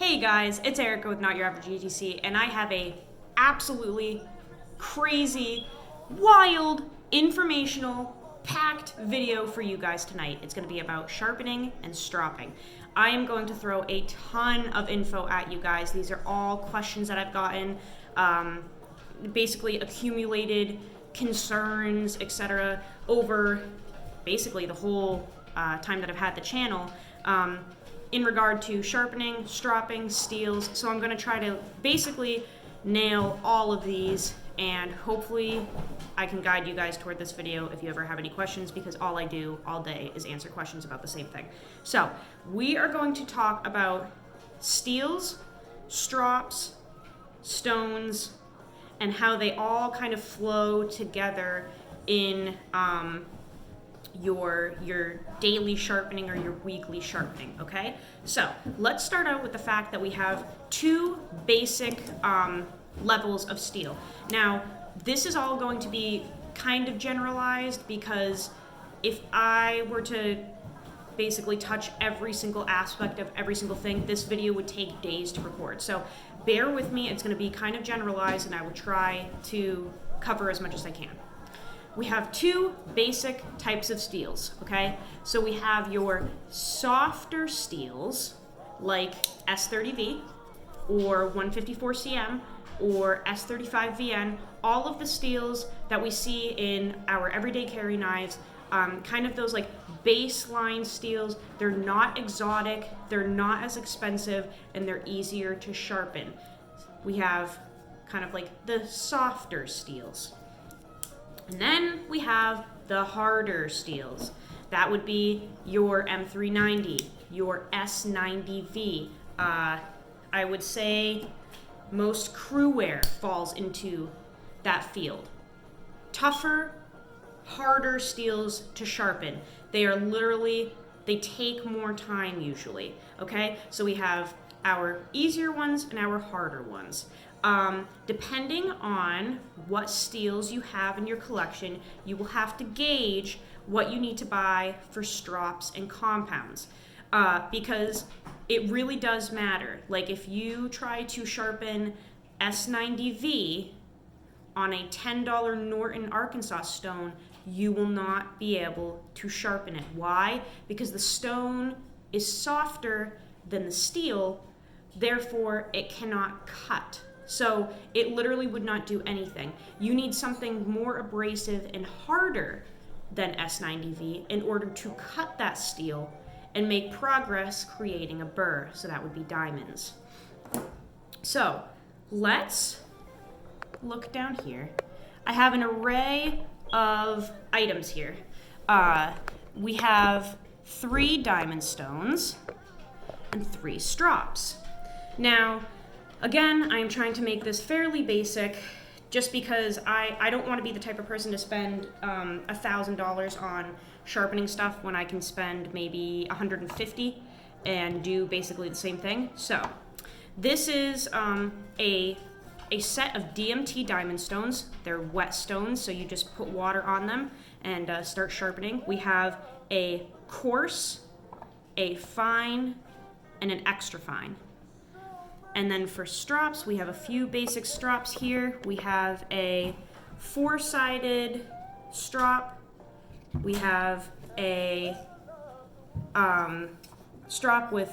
Hey guys, it's Erica with Not Your Average ETC, and I have a absolutely crazy, wild, informational, packed video for you guys tonight. It's going to be about sharpening and stropping. I am going to throw a ton of info at you guys. These are all questions that I've gotten, basically accumulated concerns, etc., over basically the whole time that I've had the channel. In regard to sharpening, stropping, steels. So I'm going to try to basically nail all of these, and hopefully I can guide you guys toward this video if you ever have any questions, because all I do all day is answer questions about the same thing. So we are going to talk about steels, strops, stones, and how they all kind of flow together in your daily sharpening or your weekly sharpening, okay? So let's start out with the fact that we have two basic levels of steel. Now, this is all going to be kind of generalized, because if I were to basically touch every single aspect of every single thing, this video would take days to record. So bear with me, it's going to be kind of generalized, and I will try to cover as much as I can. We have two basic types of steels, okay? So we have your softer steels, like S30V, or 154CM, or S35VN, all of the steels that we see in our everyday carry knives, kind of those like baseline steels. They're not exotic, they're not as expensive, and they're easier to sharpen. We have kind of like the softer steels. And then we have the harder steels. That would be your M390, your S90V. I would say most crew wear falls into that field. Tougher, harder steels to sharpen. They are literally, they take more time usually, okay? So we have our easier ones and our harder ones. Depending on what steels you have in your collection, you will have to gauge what you need to buy for strops and compounds, because it really does matter. Like if you try to sharpen S90V on a $10 Norton, Arkansas stone, you will not be able to sharpen it. Why? Because the stone is softer than the steel, therefore it cannot cut. So it literally would not do anything. You need something more abrasive and harder than S90V in order to cut that steel and make progress creating a burr. So that would be diamonds. So let's look down here. I have an array of items here. We have 3 diamond stones and 3 strops. Now, again, I am trying to make this fairly basic, just because I don't want to be the type of person to spend $1,000 on sharpening stuff when I can spend maybe $150 and do basically the same thing. So this is a set of DMT diamond stones. They're wet stones, so you just put water on them and start sharpening. We have a coarse, a fine, and an extra fine. And then for strops, we have a few basic strops here. We have a 4-sided strop. We have a strop with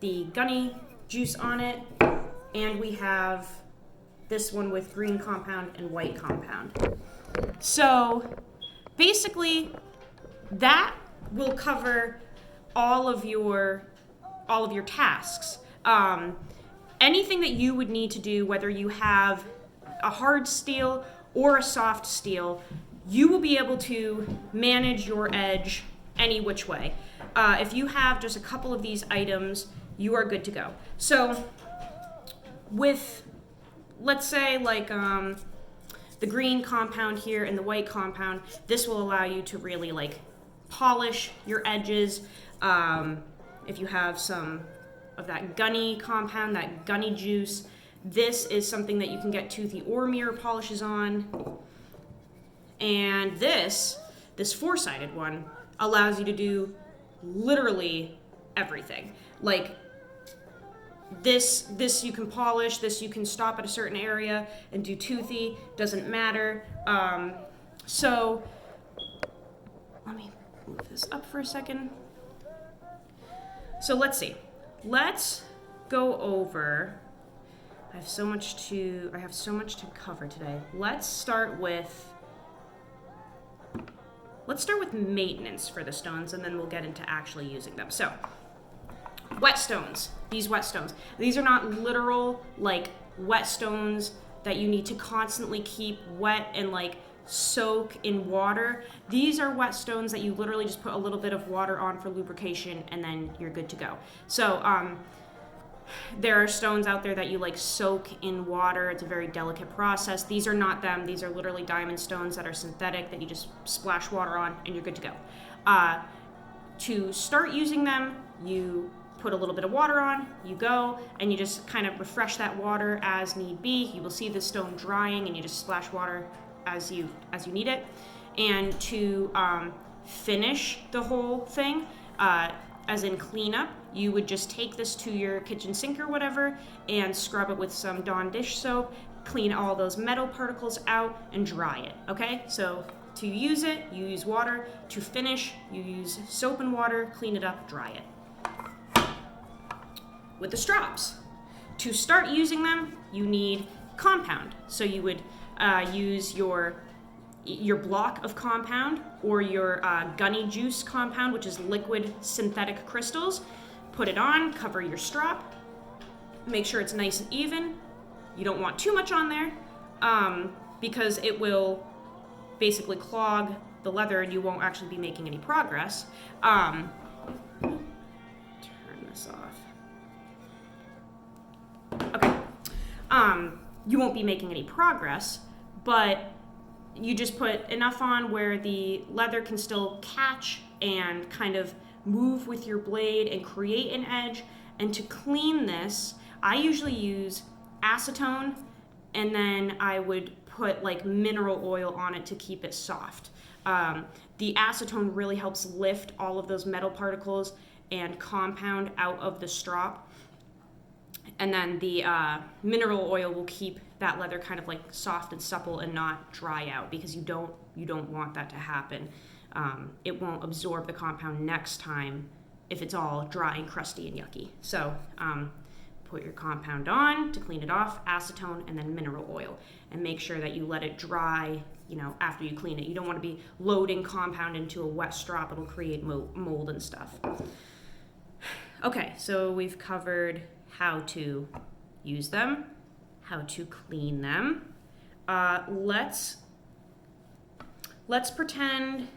the gunny juice on it. And we have this one with green compound and white compound. So basically, that will cover all of your tasks. Anything that you would need to do, whether you have a hard steel or a soft steel, you will be able to manage your edge any which way. If you have just a couple of these items, you are good to go. So with, let's say, like the green compound here and the white compound, this will allow you to really like polish your edges. If you have some of that gunny compound, that gunny juice, this is something that you can get toothy or mirror polishes on. And this 4-sided one allows you to do literally everything. Like this you can polish, this you can stop at a certain area and do toothy, doesn't matter. So let me move this up for a second. So let's see. Let's go over. I have so much to cover today. Let's start with maintenance for the stones, and then we'll get into actually using them. So, wet stones. These wet stones. These are not literal like wet stones that you need to constantly keep wet and like soak in water. These are wet stones that you literally just put a little bit of water on for lubrication, and then you're good to go. So, there are stones out there that you like soak in water. It's a very delicate process. These are not them. These are literally diamond stones that are synthetic that you just splash water on and you're good to go. To start using them, you put a little bit of water on, you go, and you just kind of refresh that water as need be. You will see the stone drying and you just splash water as you need it. And to finish the whole thing, as in cleanup, you would just take this to your kitchen sink or whatever and scrub it with some Dawn dish soap, clean all those metal particles out, and dry it, okay? So to use it, you use water. To finish, you use soap and water, clean it up, dry it. With the strops, to start using them, you need compound. So you would use your block of compound or your gunny juice compound, which is liquid synthetic crystals. Put it on, cover your strop, make sure it's nice and even. You don't want too much on there because it will basically clog the leather and you won't actually be making any progress. Turn this off. Okay. You won't be making any progress, but you just put enough on where the leather can still catch and kind of move with your blade and create an edge. And to clean this, I usually use acetone, and then I would put like mineral oil on it to keep it soft. The acetone really helps lift all of those metal particles and compound out of the strop. And then the mineral oil will keep that leather kind of like soft and supple and not dry out, because you don't want that to happen. It won't absorb the compound next time if it's all dry and crusty and yucky. So put your compound on to clean it off, acetone, and then mineral oil, and make sure that you let it dry, after you clean it. You don't want to be loading compound into a wet strop. It'll create mold and stuff. Okay, so we've covered how to use them, how to clean them. Let's pretend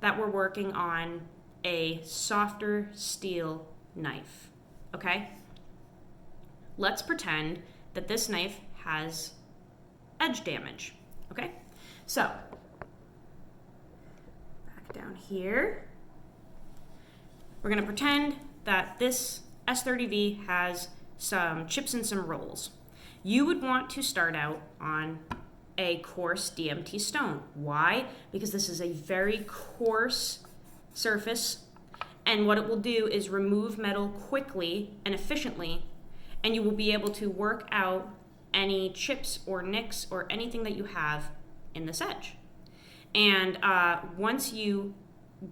that we're working on a softer steel knife, okay? Let's pretend that this knife has edge damage, okay? So, back down here. We're gonna pretend that this S30V has some chips and some rolls. You would want to start out on a coarse DMT stone. Why? Because this is a very coarse surface, and what it will do is remove metal quickly and efficiently, and you will be able to work out any chips or nicks or anything that you have in this edge. And once you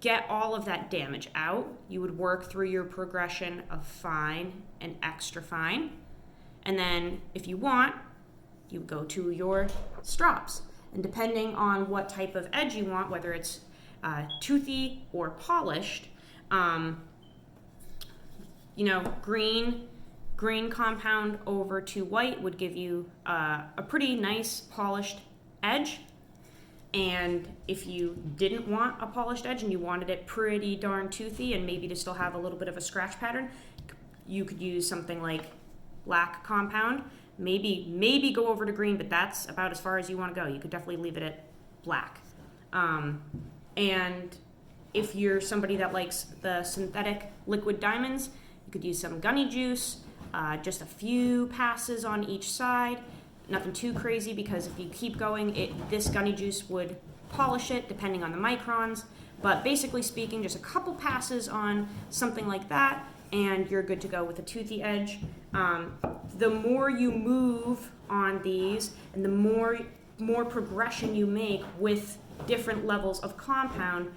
get all of that damage out, you would work through your progression of fine and extra fine. And then if you want, you go to your strops. And depending on what type of edge you want, whether it's toothy or polished, green compound over to white would give you a pretty nice polished edge. And if you didn't want a polished edge and you wanted it pretty darn toothy and maybe to still have a little bit of a scratch pattern, you could use something like black compound. Maybe go over to green, but that's about as far as you want to go. You could definitely leave it at black. And if you're somebody that likes the synthetic liquid diamonds, you could use some gunny juice, just a few passes on each side. Nothing too crazy, because if you keep going, this gunny juice would polish it depending on the microns. But basically speaking, just a couple passes on something like that, and you're good to go with a toothy edge. The more you move on these and the more progression you make with different levels of compound,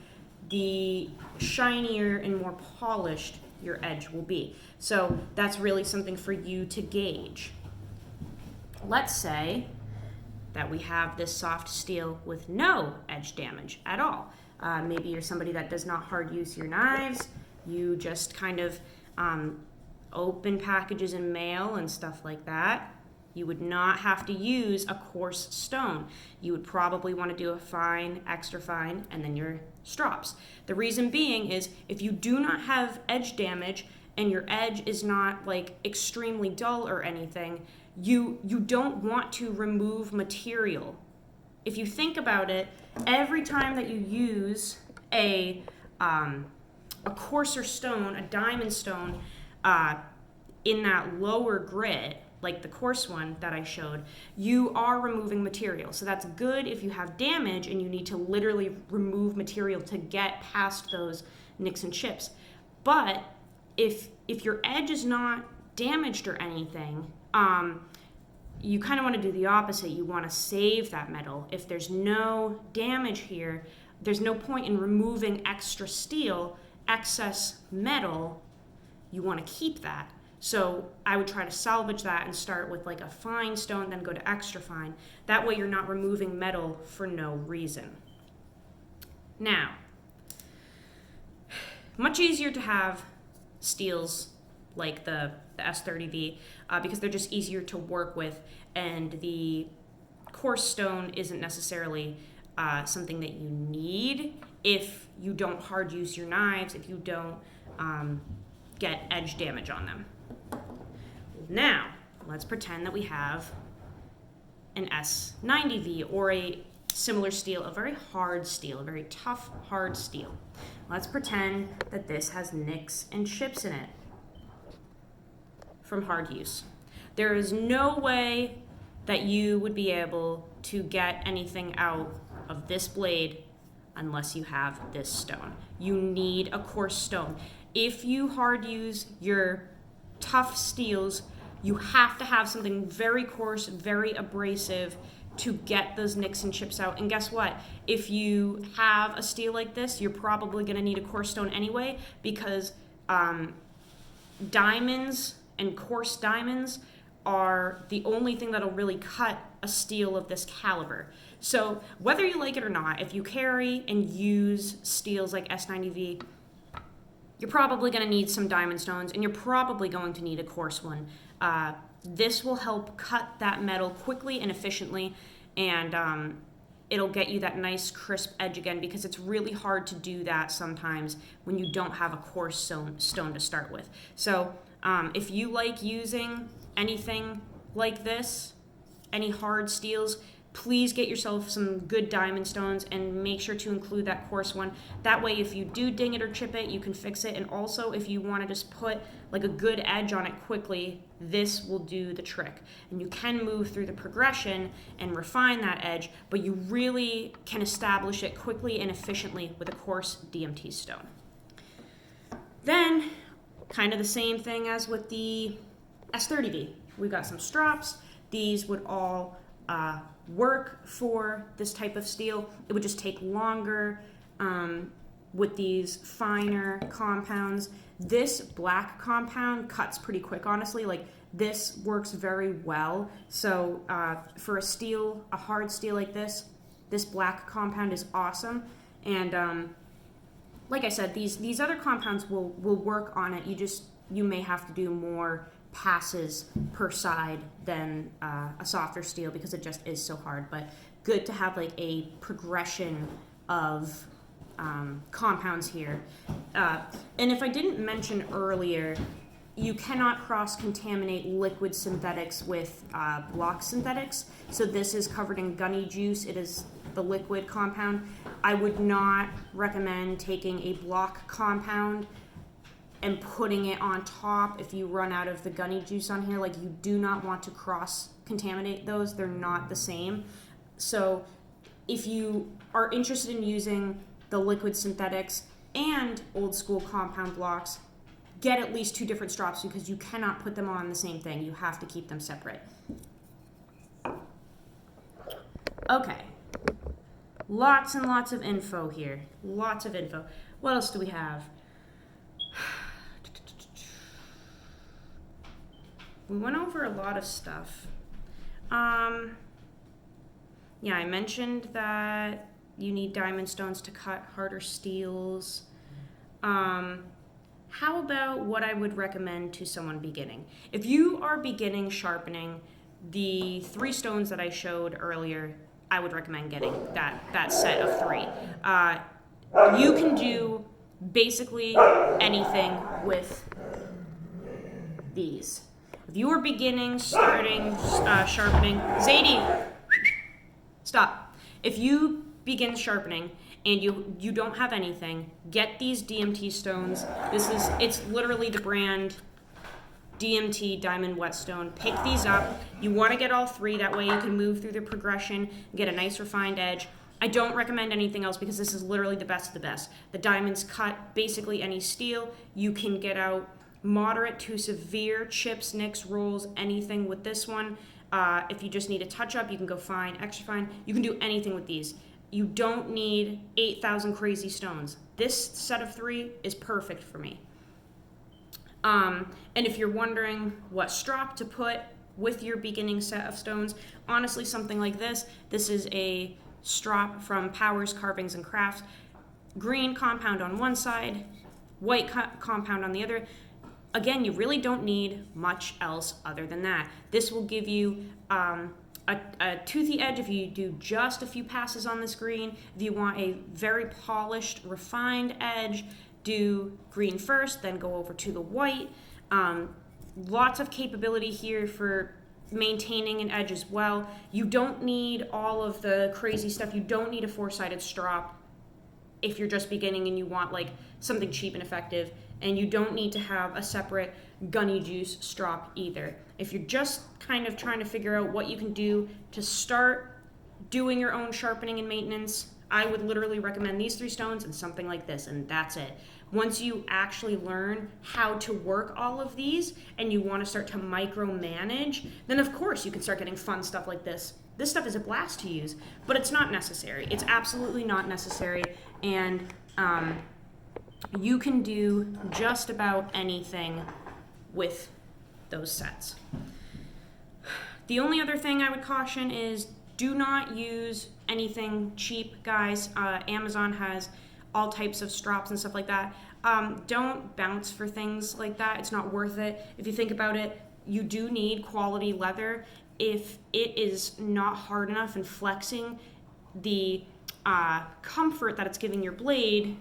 the shinier and more polished your edge will be. So that's really something for you to gauge. Let's say that we have this soft steel with no edge damage at all. Maybe you're somebody that does not hard use your knives. You just kind of open packages in mail and stuff like that. You would not have to use a coarse stone. You would probably want to do a fine, extra fine, and then your strops. The reason being is if you do not have edge damage and your edge is not like extremely dull or anything, you don't want to remove material. If you think about it, every time that you use a coarser stone, a diamond stone, in that lower grit, like the coarse one that I showed, you are removing material. So that's good if you have damage and you need to literally remove material to get past those nicks and chips. But if your edge is not damaged or anything, you kind of want to do the opposite. You want to save that metal. If there's no damage here, there's no point in removing extra steel, excess metal. You want to keep that. So I would try to salvage that and start with like a fine stone, then go to extra fine. That way you're not removing metal for no reason. Now, much easier to have steels like the S30V because they're just easier to work with, and the coarse stone isn't necessarily something that you need if you don't hard use your knives, if you don't get edge damage on them. Now, let's pretend that we have an S90V or a similar steel, a very hard steel, a very tough, hard steel. Let's pretend that this has nicks and chips in it from hard use. There is no way that you would be able to get anything out of this blade unless you have this stone. You need a coarse stone. If you hard use your tough steels, you have to have something very coarse, very abrasive to get those nicks and chips out. And guess what? If you have a steel like this, you're probably going to need a coarse stone anyway, because diamonds and coarse diamonds are the only thing that'll really cut a steel of this caliber. So whether you like it or not, if you carry and use steels like S90V, you're probably going to need some diamond stones, and you're probably going to need a coarse one. This will help cut that metal quickly and efficiently, and it'll get you that nice crisp edge again, because it's really hard to do that sometimes when you don't have a coarse stone to start with. So if you like using anything like this, any hard steels, please get yourself some good diamond stones and make sure to include that coarse one. That way, if you do ding it or chip it, you can fix it. And also, if you want to just put like a good edge on it quickly, this will do the trick. And you can move through the progression and refine that edge, but you really can establish it quickly and efficiently with a coarse DMT stone. Then, kind of the same thing as with the S30V. We've got some strops. These would all work for this type of steel. It would just take longer with these finer compounds. This black compound cuts pretty quick, honestly. Like, this works very well. So for a steel, a hard steel like this black compound is awesome. And like I said, these other compounds will work on it. You may have to do more passes per side than a softer steel, because it just is so hard. But good to have like a progression of compounds here. And if I didn't mention earlier, you cannot cross-contaminate liquid synthetics with block synthetics. So this is covered in gunny juice. It is the liquid compound. I would not recommend taking a block compound and putting it on top if you run out of the gunny juice on here. Like, you do not want to cross-contaminate those. They're not the same. So if you are interested in using the liquid synthetics and old school compound blocks, get at least 2 different strops because you cannot put them on the same thing. You have to keep them separate. Okay. Lots and lots of info here. Lots of info. What else do we have? We went over a lot of stuff. Yeah, I mentioned that you need diamond stones to cut harder steels. How about what I would recommend to someone beginning? If you are beginning sharpening, the 3 stones that I showed earlier, I would recommend getting that set of 3. You can do basically anything with these. If you are beginning, starting, sharpening, Zadie, stop. If you begin sharpening and you don't have anything, get these DMT stones. It's literally the brand DMT Diamond Whetstone. Pick these up. You want to get all 3, that way you can move through the progression, get a nice refined edge. I don't recommend anything else because this is literally the best of the best. The diamonds cut basically any steel. You can get out moderate to severe chips, nicks, rolls, anything with this one. If you just need a touch up, you can go fine, extra fine. You can do anything with these. You don't need 8,000 crazy stones. This set of 3 is perfect for me. And if you're wondering what strop to put with your beginning set of stones, honestly, something like this. This is a strop from Powers Carvings and Crafts. Green compound on one side, white compound on the other. Again, you really don't need much else other than that. This will give you a toothy edge if you do just a few passes on this green. If you want a very polished, refined edge, do green first, then go over to the white. Lots of capability here for maintaining an edge as well. You don't need all of the crazy stuff. You don't need a 4-sided strop if you're just beginning and you want like something cheap and effective. And you don't need to have a separate gunny juice strop either. If you're just kind of trying to figure out what you can do to start doing your own sharpening and maintenance, I would literally recommend these 3 stones and something like this, and that's it. Once you actually learn how to work all of these and you want to start to micromanage, then of course you can start getting fun stuff like this. This stuff is a blast to use, but it's not necessary. It's absolutely not necessary, and you can do just about anything with those sets. The only other thing I would caution is do not use anything cheap, guys. Amazon has all types of strops and stuff like that. Don't bounce for things like that. It's not worth it. If you think about it, you do need quality leather. If it is not hard enough and flexing, the comfort that it's giving your blade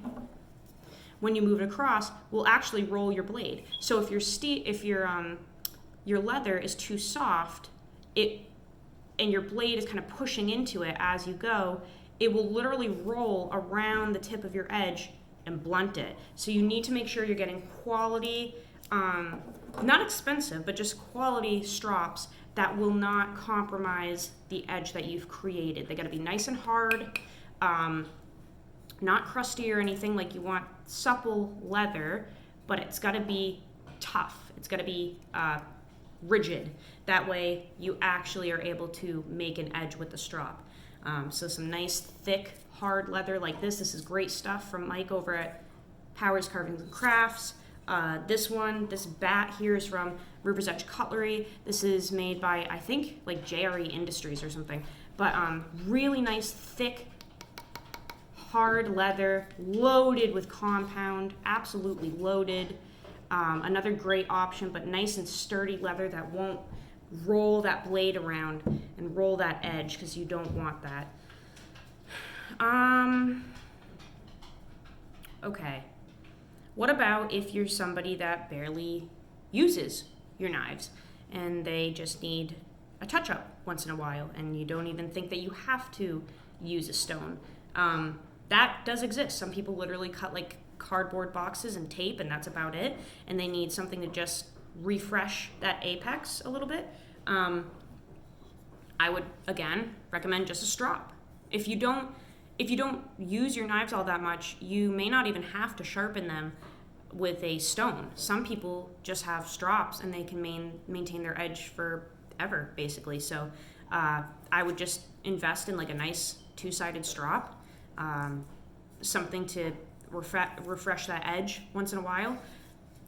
when you move it across will actually roll your blade. So if your leather is too soft, and your blade is kind of pushing into it as you go, it will literally roll around the tip of your edge and blunt it. So you need to make sure you're getting quality, not expensive, but just quality strops that will not compromise the edge that you've created. They gotta be nice and hard, not crusty or anything. Like, you want supple leather, but it's gotta be tough. It's gotta be rigid. That way you actually are able to make an edge with the strop. So some nice thick hard leather like this. This is great stuff from Mike over at Powers Carvings and Crafts. This bat here is from River's Edge Cutlery. This is made by, I think, like JRE Industries or something. But really nice thick hard leather, loaded with compound, absolutely loaded. Another great option, but nice and sturdy leather that won't roll that blade around and roll that edge, because you don't want that. Okay. What about if you're somebody that barely uses your knives and they just need a touch-up once in a while and you don't even think that you have to use a stone? That does exist. Some people literally cut like cardboard boxes and tape, and that's about it, and they need something to just refresh that apex a little bit. I would again recommend just a strop. If you don't use your knives all that much, you may not even have to sharpen them with a stone. Some people just have strops and they can maintain their edge forever, basically. So I would just invest in like a nice two-sided strop, something to refresh that edge once in a while.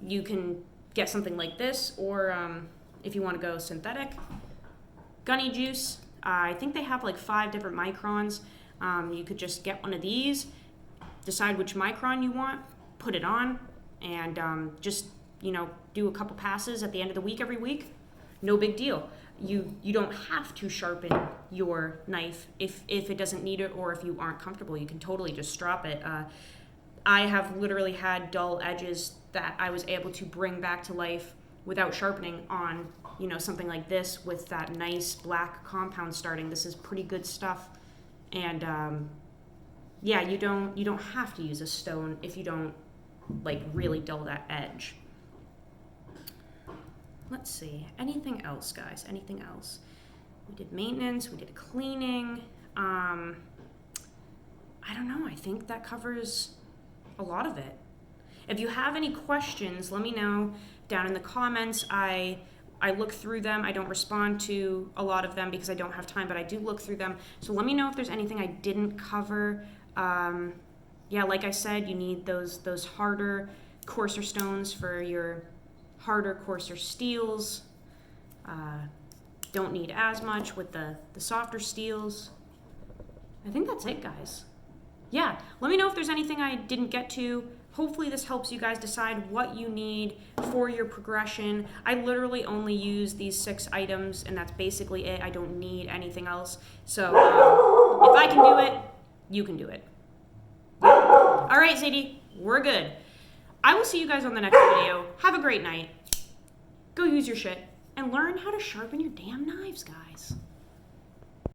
You can get something like this, or if you want to go synthetic, gunny juice. I think they have like 5 different microns. You could just get one of these, decide which micron you want, put it on, and just, do a couple passes at the end of the week every week. No big deal. You don't have to sharpen your knife if it doesn't need it, or if you aren't comfortable. You can totally just strop it. I have literally had dull edges that I was able to bring back to life without sharpening on, something like this with that nice black compound starting. This is pretty good stuff. And you don't have to use a stone if you don't like really dull that edge. Let's see, anything else, guys? Anything else? We did maintenance, we did cleaning. I don't know, I think that covers a lot of it. If you have any questions, let me know down in the comments. I look through them. I don't respond to a lot of them because I don't have time, but I do look through them. So let me know if there's anything I didn't cover. Like I said, you need those harder, coarser stones for your harder, coarser steels. Don't need as much with the softer steels. I think that's it, guys. Yeah, let me know if there's anything I didn't get to. Hopefully this helps you guys decide what you need for your progression. I literally only use these 6 items, and that's basically it. I don't need anything else. So if I can do it, you can do it. All right, Sadie, we're good. I will see you guys on the next video. Have a great night. Go use your shit and learn how to sharpen your damn knives, guys.